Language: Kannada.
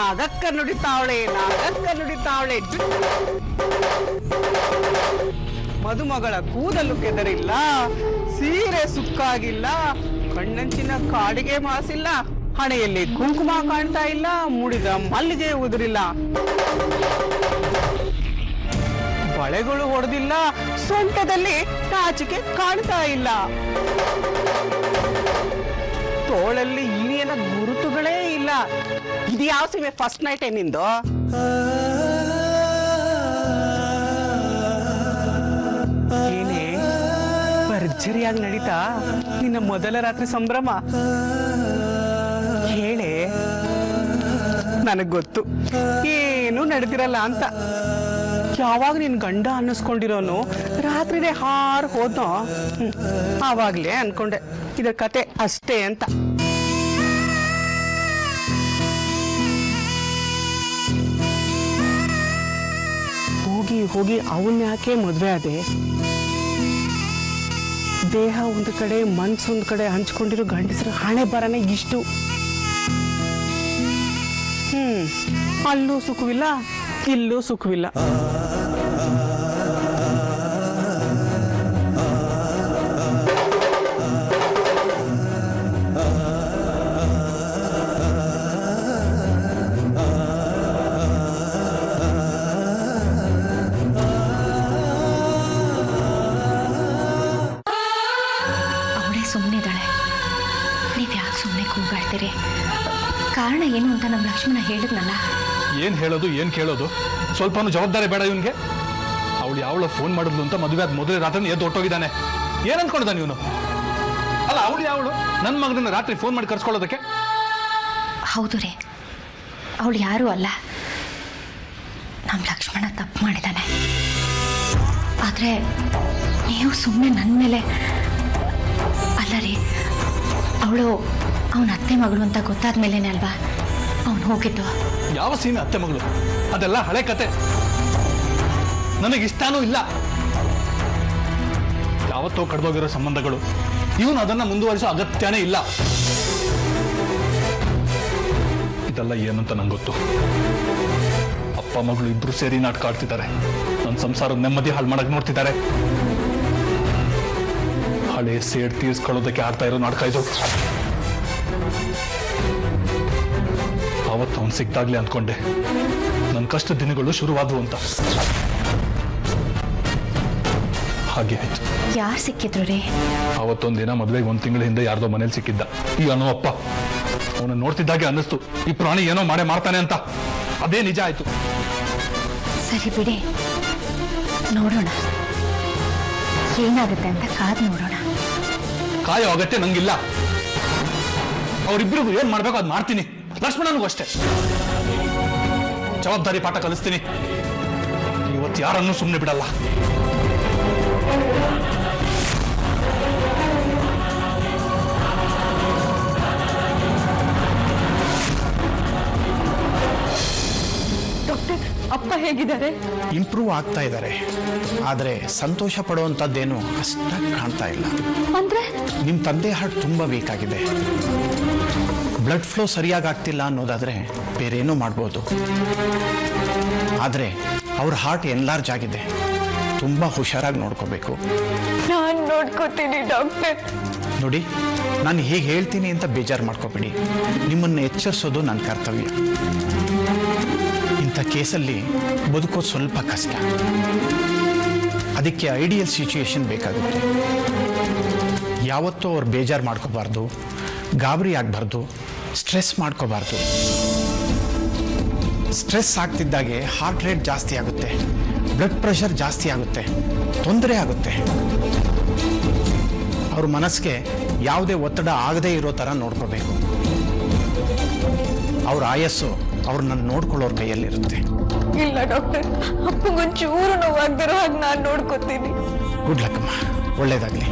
ನಾಗಕ್ಕ ನುಡಿತಾವಳೆ ಮದುಮಗಳ ಕೂದಲು ಕೆದರಿಲ್ಲ, ಸೀರೆ ಸುಕ್ಕಾಗಿಲ್ಲ, ಕಣ್ಣಂಚಿನ ಕಾಡಿಗೆ ಮಾಸಿಲ್ಲ, ಹಣೆಯಲ್ಲಿ ಕುಂಕುಮ ಕಾಣ್ತಾ ಇಲ್ಲ, ಮುಡಿದ ಮಲ್ಲಿಗೆ ಉದುರಿಲ್ಲ, ಬಳೆಗಳು ಹೊಡೆದಿಲ್ಲ, ಸೊಂಟದಲ್ಲಿ ನಾಚಿಕೆ ಕಾಣ್ತಾ ಇಲ್ಲ, ತೋಳಲ್ಲಿ ಇಳಿಯನ ಗುರುತುಗಳೇ ಇಲ್ಲ. ಇದು ಯಾವ ಸೀಮೆ ಫಸ್ಟ್ ನೈಟ್ ನಿಂದು? ಏನೇ ಭರ್ಜರಿಯಾಗಿ ನಡೀತಾ ನಿನ್ನ ಮೊದಲ ರಾತ್ರಿ ಸಂಭ್ರಮ? ಹೇಳೆ, ನನಗ್ ಗೊತ್ತು ಏನು ನಡೆದಿರಲ್ಲ ಅಂತ. ಯಾವಾಗ ನಿನ್ ಗಂಡ ಅನ್ನಿಸ್ಕೊಂಡಿರೋನು ರಾತ್ರಿನೇ ಹಾರ್ ಹೋದ್ನೋ ಆವಾಗ್ಲೇ ಅನ್ಕೊಂಡೆ ಇದ್ರ ಕತೆ ಅಷ್ಟೇ ಅಂತ. ಹೋಗಿ ಅವನ್ ಯಾಕೆ ಮದ್ವೆ ಅದೇ? ದೇಹ ಒಂದು ಕಡೆ ಮನ್ಸೊಂದ್ ಕಡೆ ಹಂಚ್ಕೊಂಡಿರೋ ಗಂಡಸರ ಹಣೆ ಬರನೇ ಇಷ್ಟು. ಅಲ್ಲೂ ಸುಖವಿಲ್ಲ, ಇಲ್ಲೂ ಸುಖವಿಲ್ಲ. ಕಾರಣ ಏನು ಅಂತ ನಮ್ಮ ಲಕ್ಷ್ಮಣ ಹೇಳಿದ್ನಲ್ಲ. ಏನ್ ಹೇಳೋದು ಏನ್ ಕೇಳೋದು? ಸ್ವಲ್ಪನೂ ಜವಾಬ್ದಾರಿ ಬೇಡ ಇವನ್ಗೆ. ಅವಳು ಯಾವಳ ಫೋನ್ ಮಾಡಿದ್ಲು ಅಂತ ಮದುವೆ ಆದ ಮೊದಲೇ ರಾತ್ರಿ ಎದ್ದು ಹೊಟ್ಟೋಗಿದ್ದಾನೆ. ಏನ್ ಅನ್ಕೊಂಡಿದ್ದಾನೆ ಇವನು? ಅಲ್ಲ, ಅವಳು ಯಾವಳು ನನ್ನ ಮಗನನ್ನ ರಾತ್ರಿ ಫೋನ್ ಮಾಡಿ ಕರ್ಸ್ಕೊಳ್ಳೋದಕ್ಕೆ? ಹೌದು ರೀ, ಅವಳು ಯಾರು ಅಲ್ಲ, ನಮ್ಮ ಲಕ್ಷ್ಮಣ ತಪ್ಪು ಮಾಡಿದ್ದಾನೆ. ಆದ್ರೆ ನೀವು ಸುಮ್ಮನೆ ನನ್ನ ಮೇಲೆ ಅಲ್ಲ ರೀ, ಅವಳು ಅವನ ಅತ್ತೆ ಮಗಳು ಅಂತ ಗೊತ್ತಾದ ಮೇಲೇನೆ ಅಲ್ವಾ ಅವನು ಹೋಗಿದ್ದು. ಯಾವ ಸೀಮೆ ಅತ್ತೆ ಮಗಳು? ಅದೆಲ್ಲ ಹಳೆ ಕತೆ, ನನಗಿಷ್ಟಾನೂ ಇಲ್ಲ. ಯಾವತ್ತೋ ಕಡ್ದೋಗಿರೋ ಸಂಬಂಧಗಳು, ಇವನು ಅದನ್ನ ಮುಂದುವರಿಸೋ ಅಗತ್ಯನೇ ಇಲ್ಲ. ಇದೆಲ್ಲ ಏನಂತ ನಂಗೆ ಗೊತ್ತು. ಅಪ್ಪ ಮಗಳು ಇಬ್ರು ಸೇರಿ ನಾಟಕ ಆಡ್ತಿದ್ದಾರೆ, ನನ್ನ ಸಂಸಾರದ ನೆಮ್ಮದಿ ಹಾಳು ಮಾಡಕ್ ನೋಡ್ತಿದ್ದಾರೆ. ಹಳೆ ಸೇಡ್ ತೀರ್ಸ್ಕೊಳ್ಳೋದಕ್ಕೆ ಆಡ್ತಾ ಇರೋ ನಾಟಕ ಇದು. ಅವತ್ತು ಅವನು ಸಿಕ್ತಾಗ್ಲಿ ಅಂದ್ಕೊಂಡೆ ನನ್ನ ಕಷ್ಟ ದಿನಗಳು ಶುರುವಾದವು ಅಂತ. ಹಾಗೆ ಆಯ್ತು. ಯಾರು ಸಿಕ್ಕಿದ್ರು ರೀ? ಅವತ್ತೊಂದಿನ ಮದುವೆಗೆ 1 ತಿಂಗಳ ಹಿಂದೆ ಯಾರ್ದೋ ಮನೇಲಿ ಸಿಕ್ಕಿದ್ದ ಈ ಅನ್ನೋ ಅಪ್ಪ. ಅವನು ನೋಡ್ತಿದ್ದಾಗೆ ಅನ್ನಿಸ್ತು ಈ ಪ್ರಾಣಿ ಏನೋ ಮಾಡ್ತಾನೆ ಅಂತ. ಅದೇ ನಿಜ ಆಯ್ತು. ಸರಿ ಬಿಡಿ, ನೋಡೋಣ ಏನಾಗುತ್ತೆ ಅಂತ ಕಾದು ನೋಡೋಣ. ಕಾಯೋ ಅಗತ್ಯ ನಂಗಿಲ್ಲ. ಅವರಿಬ್ರಿಗೂ ಏನ್ ಮಾಡ್ಬೇಕು ಅದ್ ಮಾಡ್ತೀನಿ. ಲಕ್ಷ್ಮಣನಿಗೂ ಅಷ್ಟೇ ಜವಾಬ್ದಾರಿ ಪಾಠ ಕಲಿಸ್ತೀನಿ. ಇವತ್ತು ಯಾರನ್ನೂ ಸುಮ್ಮನೆ ಬಿಡಲ್ಲ. ಡಾಕ್ಟರ್, ಅಪ್ಪ ಹೇಗಿದ್ದಾರೆ? ಇಂಪ್ರೂವ್ ಆಗ್ತಾ ಇದ್ದಾರೆ, ಆದರೆ ಸಂತೋಷ ಪಡುವಂಥದ್ದೇನು ಅಷ್ಟಾಗಿ ಕಾಣ್ತಾ ಇಲ್ಲ. ಅಂದ್ರೆ ನಿಮ್ಮ ತಂದೆ ಹಾರ್ಟ್ ತುಂಬ ವೀಕ್ ಆಗಿದೆ. ಬ್ಲಡ್ ಫ್ಲೋ ಸರಿಯಾಗಿ ಆಗ್ತಿಲ್ಲ ಅನ್ನೋದಾದ್ರೆ ಬೇರೇನೂ ಮಾಡ್ಬೋದು. ಆದರೆ ಅವ್ರ ಹಾರ್ಟ್ ಎನ್ಲಾರ್ಜ್ ಆಗಿದೆ, ತುಂಬ ಹುಷಾರಾಗಿ ನೋಡ್ಕೋಬೇಕು. ನಾನು ನೋಡ್ಕೋತೀನಿ ಡಾಕ್ಟರ್. ನೋಡಿ, ನಾನು ಹೇಗೆ ಹೇಳ್ತೀನಿ ಅಂತ ಬೇಜಾರು ಮಾಡ್ಕೋಬೇಡಿ. ನಿಮ್ಮನ್ನು ಎಚ್ಚರಿಸೋದು ನನ್ನ ಕರ್ತವ್ಯ. ಇಂಥ ಕೇಸಲ್ಲಿ ಬದುಕೋದು ಸ್ವಲ್ಪ ಕಷ್ಟ. ಅದಕ್ಕೆ ಐಡಿಯಲ್ ಸಿಚುಯೇಷನ್ ಬೇಕಾಗುತ್ತೆ. ಯಾವತ್ತೂ ಅವ್ರು ಬೇಜಾರು ಮಾಡ್ಕೋಬಾರ್ದು, ಗಾಬರಿ ಆಗಬಾರ್ದು, ಸ್ಟ್ರೆಸ್ ಮಾಡ್ಕೋಬಾರ್ದು. ಸ್ಟ್ರೆಸ್ ಆಗ್ತಿದ್ದಾಗೆ ಹಾರ್ಟ್ ರೇಟ್ ಜಾಸ್ತಿ ಆಗುತ್ತೆ, ಬ್ಲಡ್ ಪ್ರೆಷರ್ ಜಾಸ್ತಿ ಆಗುತ್ತೆ, ತೊಂದರೆ ಆಗುತ್ತೆ. ಅವ್ರ ಮನಸ್ಸಿಗೆ ಯಾವುದೇ ಒತ್ತಡ ಆಗದೇ ಇರೋ ಥರ ನೋಡ್ಕೋಬೇಕು. ಅವ್ರ ಆಯಸ್ಸು ಅವ್ರನ್ನ ನೋಡ್ಕೊಳ್ಳೋರ್ ಕೈಯಲ್ಲಿರುತ್ತೆ. ಇಲ್ಲ ಡಾಕ್ಟರ್, ಅಪ್ಪಗೊಂಚೂರು ನೋವಾಗ್ದಿರೋ ಹಾಗೆ ನಾನು ನೋಡ್ಕೋತೀನಿ. ಗುಡ್ ಲಕ್ ಅಮ್ಮ, ಒಳ್ಳೇದಾಗ್ಲಿ.